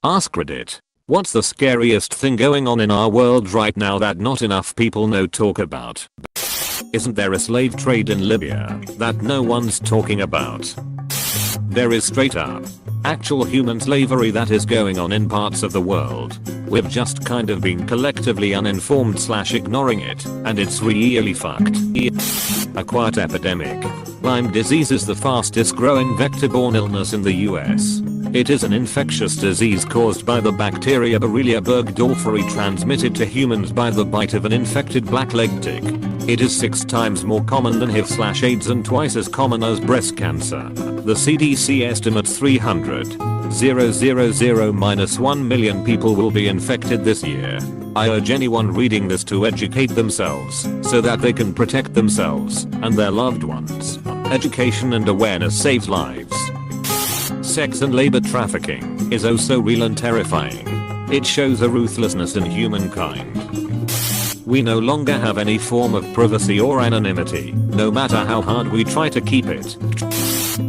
AskReddit. What's the scariest thing going on in our world right now that not enough people know talk about? Isn't there a slave trade in Libya that no one's talking about? There is straight up actual human slavery that is going on in parts of the world. We've just kind of been collectively uninformed / ignoring it, and it's really fucked. A quiet epidemic. Lyme disease is the fastest growing vector-borne illness in the US. It is an infectious disease caused by the bacteria Borrelia burgdorferi, transmitted to humans by the bite of an infected blackleg tick. It is 6 times more common than HIV/AIDS and twice as common as breast cancer. The CDC estimates 300,000-1 million people will be infected this year. I urge anyone reading this to educate themselves so that they can protect themselves and their loved ones. Education and awareness saves lives. Sex and labor trafficking is oh so real and terrifying. It shows a ruthlessness in humankind. We no longer have any form of privacy or anonymity, no matter how hard we try to keep it.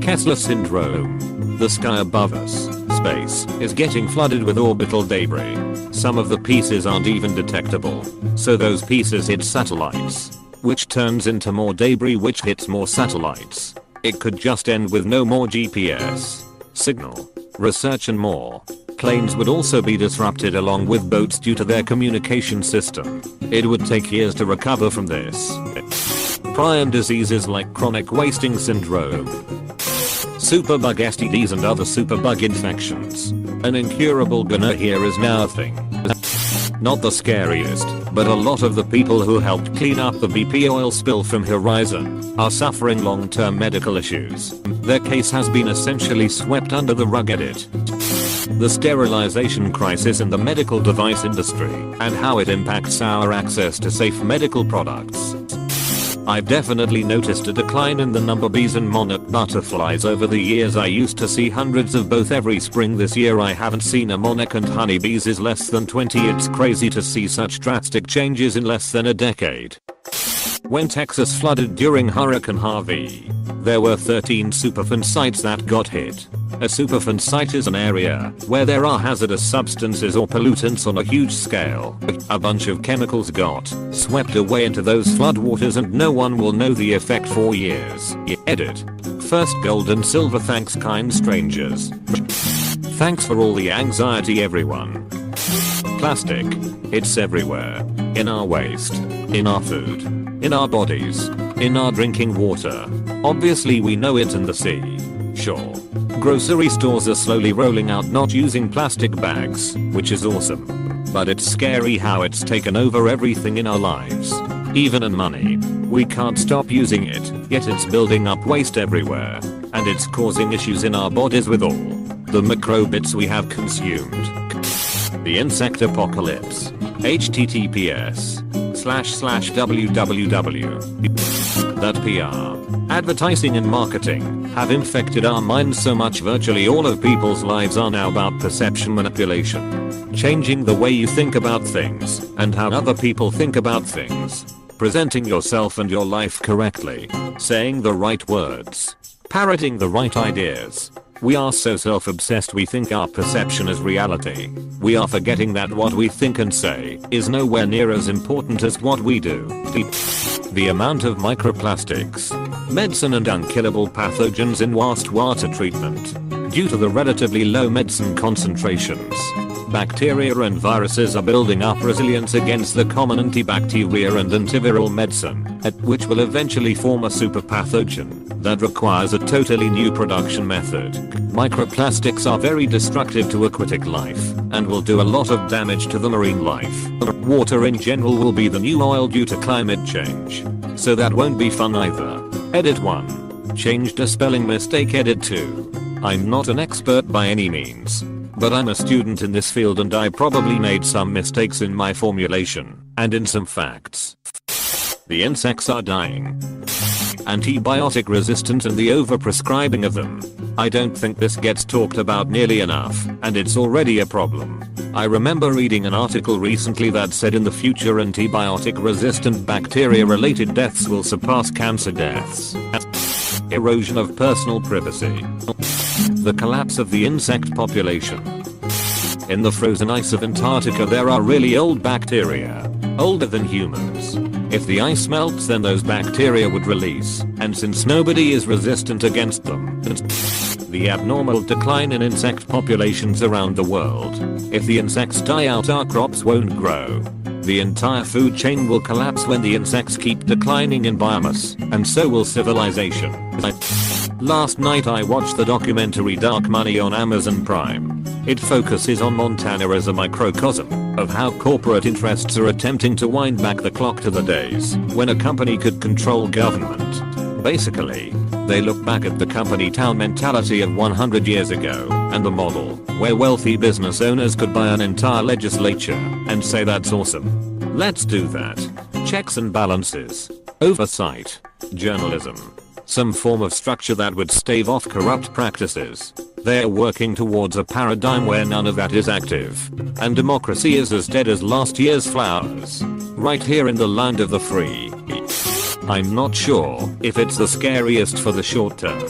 Kessler syndrome. The sky above us, space, is getting flooded with orbital debris. Some of the pieces aren't even detectable, so those pieces hit satellites, which turns into more debris, which hits more satellites. It could just end with no more GPS signal, research and more. Planes would also be disrupted along with boats due to their communication system. It would take years to recover from this. Prion diseases like chronic wasting syndrome, superbug STDs and other superbug infections. An incurable gonorrhea is now a thing. Not the scariest, but a lot of the people who helped clean up the BP oil spill from Horizon are suffering long-term medical issues. Their case has been essentially swept under the rug. The sterilization crisis in the medical device industry and how it impacts our access to safe medical products. I've definitely noticed a decline in the number of bees and monarch butterflies over the years. I used to see hundreds of both every spring. This year I haven't seen a monarch, and honeybees is less than 20. It's crazy to see such drastic changes in less than a decade. When Texas flooded during Hurricane Harvey, there were 13 Superfund sites that got hit. A Superfund site is an area where there are hazardous substances or pollutants on a huge scale. A bunch of chemicals got swept away into those floodwaters and no one will know the effect for years. Edit. First gold and silver. Thanks, kind strangers. Thanks for all the anxiety, everyone. Plastic. It's everywhere. In our waste. In our food. In our bodies. In our drinking water. Obviously we know it's in the sea. Sure. Grocery stores are slowly rolling out not using plastic bags, which is awesome. But it's scary how it's taken over everything in our lives. Even in money. We can't stop using it, yet it's building up waste everywhere. And it's causing issues in our bodies with all the microbits we have consumed. The insect apocalypse. https://www. Advertising and marketing have infected our minds so much. Virtually all of people's lives are now about perception manipulation. Changing the way you think about things and how other people think about things. Presenting yourself and your life correctly. Saying the right words. Parroting the right ideas. We are so self-obsessed we think our perception is reality. We are forgetting that what we think and say is nowhere near as important as what we do. The amount of microplastics, medicine and unkillable pathogens in wastewater treatment. Due to the relatively low medicine concentrations, bacteria and viruses are building up resilience against the common antibacterial and antiviral medicine, which will eventually form a super pathogen that requires a totally new production method. Microplastics are very destructive to aquatic life and will do a lot of damage to the marine life. Water in general will be the new oil due to climate change, so that won't be fun either. Edit 1. Changed a spelling mistake. Edit 2. I'm not an expert by any means, but I'm a student in this field and I probably made some mistakes in my formulation and in some facts. The insects are dying. Antibiotic resistance and the overprescribing of them. I don't think this gets talked about nearly enough, and it's already a problem. I remember reading an article recently that said in the future antibiotic resistant bacteria related deaths will surpass cancer deaths. Erosion of personal privacy. The collapse of the insect population. In the frozen ice of Antarctica there are really old bacteria. Older than humans. If the ice melts then those bacteria would release, and since nobody is resistant against them, the abnormal decline in insect populations around the world. If the insects die out our crops won't grow. The entire food chain will collapse when the insects keep declining in biomass, and so will civilization. Last night I watched the documentary Dark Money on Amazon Prime. It focuses on Montana as a microcosm of how corporate interests are attempting to wind back the clock to the days when a company could control government. Basically, they look back at the company town mentality of 100 years ago and the model where wealthy business owners could buy an entire legislature and say that's awesome. Let's do that. Checks and balances. Oversight. Journalism. Some form of structure that would stave off corrupt practices. They're working towards a paradigm where none of that is active. And democracy is as dead as last year's flowers. Right here in the land of the free. I'm not sure if it's the scariest for the short term.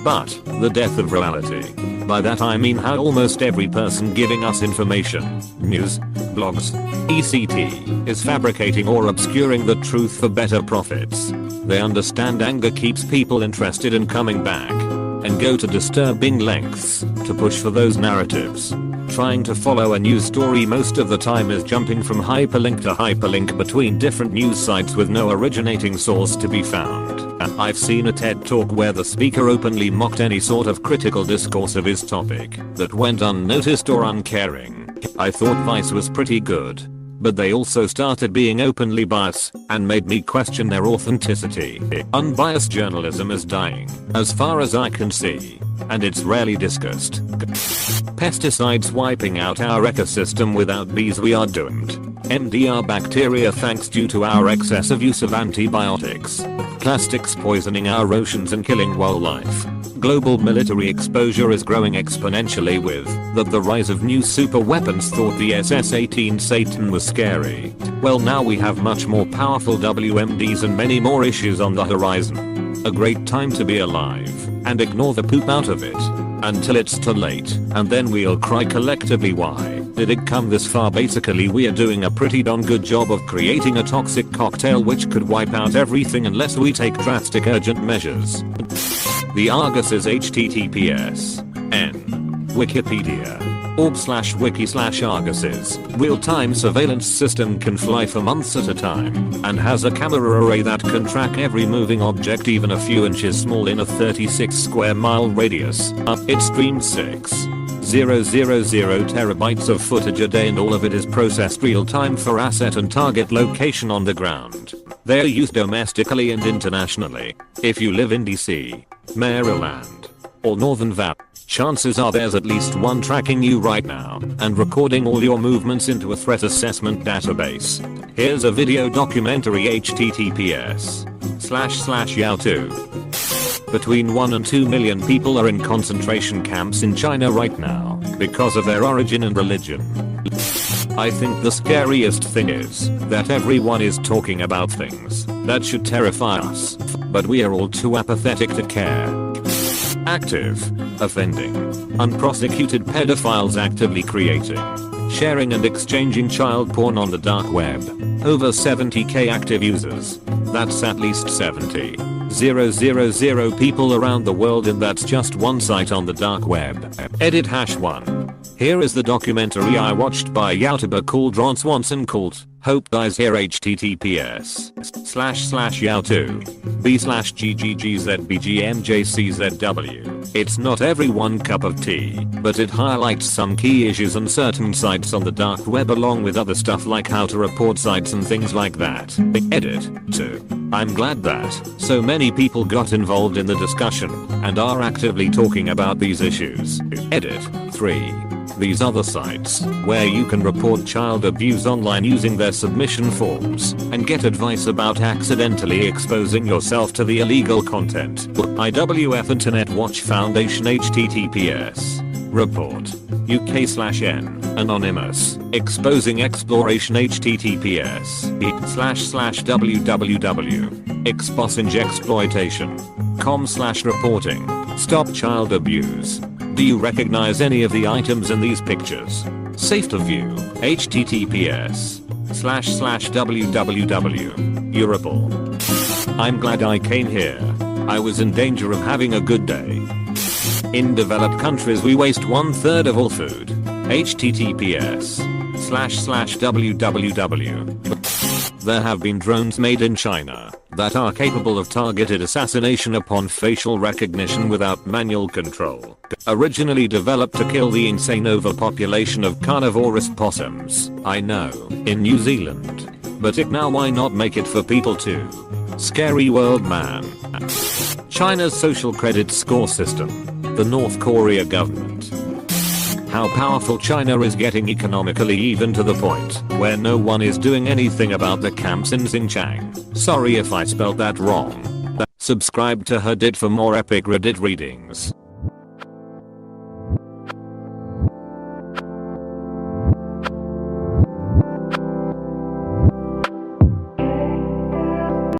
But the death of reality. By that I mean how almost every person giving us information, news, blogs, etc. is fabricating or obscuring the truth for better profits. They understand anger keeps people interested in coming back and go to disturbing lengths to push for those narratives. Trying to follow a news story most of the time is jumping from hyperlink to hyperlink between different news sites with no originating source to be found. I've seen a TED talk where the speaker openly mocked any sort of critical discourse of his topic that went unnoticed or uncaring. I thought Vice was pretty good. But they also started being openly biased and made me question their authenticity. Unbiased journalism is dying, as far as I can see, and it's rarely discussed. Pesticides wiping out our ecosystem. Without bees we are doomed. MDR bacteria thanks due to our excessive use of antibiotics. Plastics poisoning our oceans and killing wildlife. Global military exposure is growing exponentially with the rise of new super weapons. Thought the SS-18 Satan was scary. Well, now we have much more powerful WMDs and many more issues on the horizon. A great time to be alive and ignore the poop out of it until it's too late, and then we'll cry collectively why did it come this far. Basically we are doing a pretty darn good job of creating a toxic cocktail which could wipe out everything unless we take drastic urgent measures. The Argus is https://n wikipedia.org/wiki/arguses. Real-time surveillance system can fly for months at a time and has a camera array that can track every moving object even a few inches small in a 36 square mile radius. It streams 6,000 terabytes of footage a day and all of it is processed real-time for asset and target location on the ground. They're used domestically and internationally. If you live in DC, Maryland, or Northern Valley, chances are there's at least one tracking you right now and recording all your movements into a threat assessment database. Here's a video documentary https://youtube. Between 1 and 2 million people are in concentration camps in China right now because of their origin and religion. I think the scariest thing is that everyone is talking about things that should terrify us, but we are all too apathetic to care. Active, offending, unprosecuted pedophiles actively creating, sharing and exchanging child porn on the dark web. Over 70k active users. That's at least 70,000 people around the world, and that's just one site on the dark web. Edit #1. Here is the documentary I watched by a YouTuber called Ron Swanson called Hope Dies Here https://youtube.b/gggzbgmjczw. It's not everyone cup of tea, but it highlights some key issues on certain sites on the dark web along with other stuff like how to report sites and things like that. Edit 2. I'm glad that so many people got involved in the discussion and are actively talking about these issues. Edit 3. These other sites, where you can report child abuse online using their submission forms and get advice about accidentally exposing yourself to the illegal content. IWF Internet Watch Foundation https report UK/N anonymous exposing exploration https://www.exposingexploitation.com/reporting stop child abuse Do you recognize any of the items in these pictures? Safe to view. https://www. Europol. I'm glad I came here. I was in danger of having a good day. In developed countries we waste 1/3 of all food. https://www. There have been drones made in China that are capable of targeted assassination upon facial recognition without manual control. Originally developed to kill the insane overpopulation of carnivorous possums, I know, in New Zealand. But now why not make it for people too? Scary world, man. China's social credit score system. The North Korea government. How powerful China is getting economically, even to the point where no one is doing anything about the camps in Xinjiang. Sorry if I spelled that wrong. Subscribe to AskReddit for more epic Reddit readings.